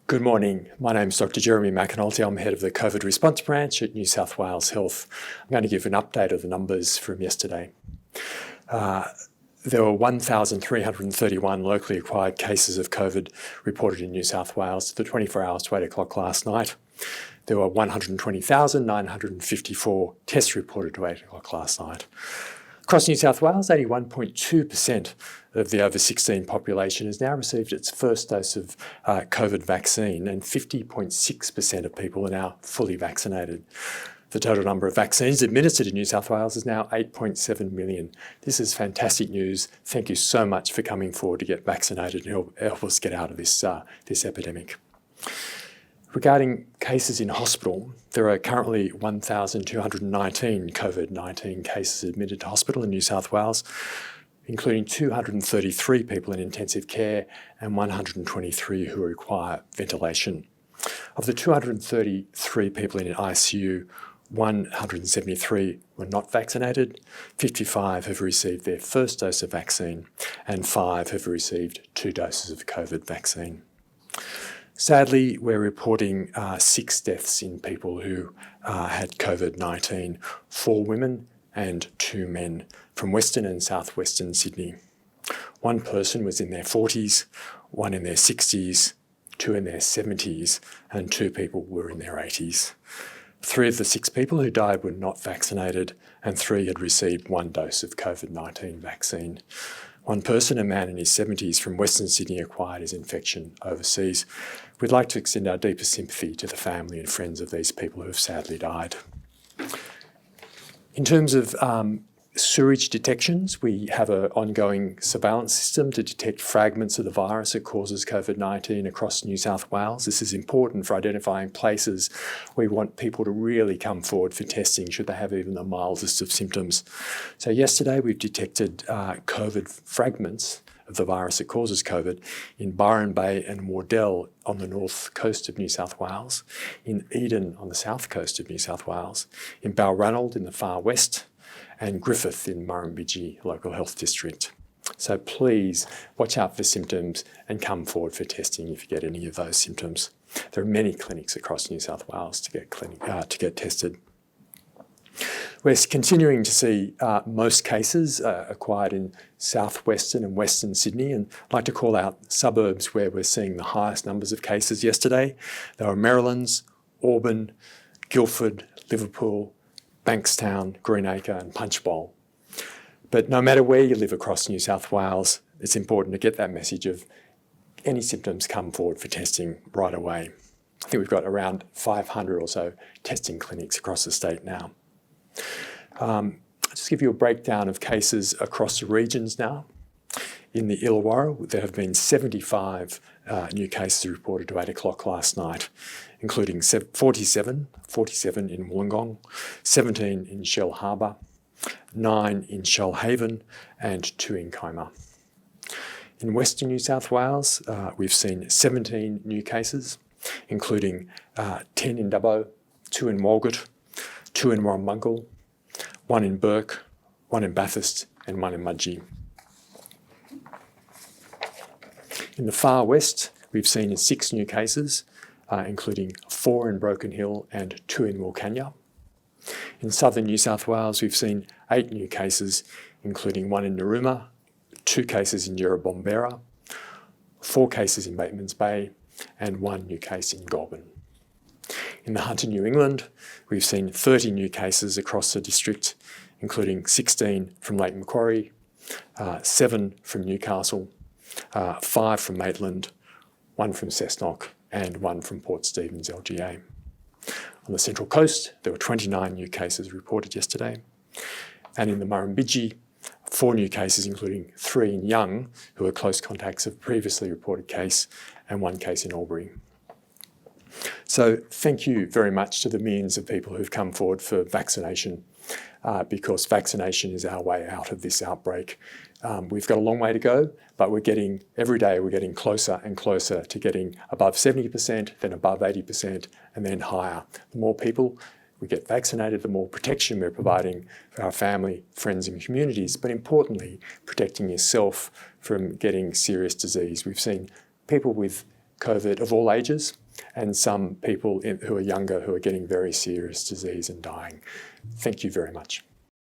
Good morning. My name is Dr. Jeremy McAnulty. I'm head of the COVID response branch at New South Wales Health. I'm going to give an update of the numbers from yesterday. There were 1,331 locally acquired cases of COVID reported in New South Wales the 24 hours to 8 o'clock last night. There were 120,954 tests reported to 8 o'clock last night. Across New South Wales, 81.2% of the over 16 population has now received its first dose of COVID vaccine, and 50.6% of people are now fully vaccinated. The total number of vaccines administered in New South Wales is now 8.7 million. This is fantastic news. Thank you so much for coming forward to get vaccinated and help us get out of this epidemic. Regarding cases in hospital, there are currently 1,219 COVID-19 cases admitted to hospital in New South Wales, including 233 people in intensive care and 123 who require ventilation. Of the 233 people in ICU, 173 were not vaccinated, 55 have received their first dose of vaccine, and 5 have received 2 doses of COVID vaccine. Sadly, we're reporting 6 deaths in people who had COVID-19, 4 women and 2 men from Western and southwestern Sydney. 1 person was in their 40s, 1 in their 60s, 2 in their 70s, and 2 people were in their 80s. 3 of the 6 people who died were not vaccinated, and 3 had received 1 dose of COVID-19 vaccine. 1 person, a man in his 70s from Western Sydney, acquired his infection overseas. We'd like to extend our deepest sympathy to the family and friends of these people who have sadly died. In terms of sewage detections, we have an ongoing surveillance system to detect fragments of the virus that causes COVID-19 across New South Wales. This is important for identifying places we want people to really come forward for testing should they have even the mildest of symptoms. So yesterday we've detected COVID fragments of the virus that causes COVID in Byron Bay and Wardell on the north coast of New South Wales, in Eden on the south coast of New South Wales, in Balranald in the far west, and Griffith in Murrumbidgee Local Health District. So please watch out for symptoms and come forward for testing if you get any of those symptoms. There are many clinics across New South Wales to get tested. We're continuing to see most cases acquired in southwestern and western Sydney, and I'd like to call out suburbs where we're seeing the highest numbers of cases yesterday. They were Merrylands, Auburn, Guildford, Liverpool, Bankstown, Greenacre and Punchbowl. But no matter where you live across New South Wales, it's important to get that message of any symptoms, come forward for testing right away. I think we've got around 500 or so testing clinics across the state now. I'll just give you a breakdown of cases across the regions now. In the Illawarra, there have been 75 new cases reported to 8 o'clock last night, including 47 in Wollongong, 17 in Shell Harbour, 9 in Shoalhaven, and 2 in Kaimur. In Western New South Wales, we've seen 17 new cases, including 10 in Dubbo, 2 in Walgett, 2 in Warrumbungle, 1 in Bourke, 1 in Bathurst, and 1 in Mudgee. In the far west, we've seen 6 new cases, including 4 in Broken Hill and 2 in Wilcannia. In southern New South Wales, we've seen 8 new cases, including 1 in Narooma, 2 cases in Yerrabombera, 4 cases in Batemans Bay, and 1 new case in Goulburn. In the Hunter, New England, we've seen 30 new cases across the district, including 16 from Lake Macquarie, 7 from Newcastle, 5 from Maitland, 1 from Cessnock, and 1 from Port Stephens LGA. On the Central Coast, there were 29 new cases reported yesterday. And in the Murrumbidgee, 4 new cases, including 3 in Young, who are close contacts of previously reported case, and 1 case in Albury. So thank you very much to the millions of people who've come forward for vaccination, because vaccination is our way out of this outbreak. We've got a long way to go, but every day we're getting closer and closer to getting above 70%, then above 80%, and then higher. The more people we get vaccinated, the more protection we're providing for our family, friends and communities, but importantly, protecting yourself from getting serious disease. We've seen people with COVID of all ages, and some people who are younger who are getting very serious disease and dying. Thank you very much.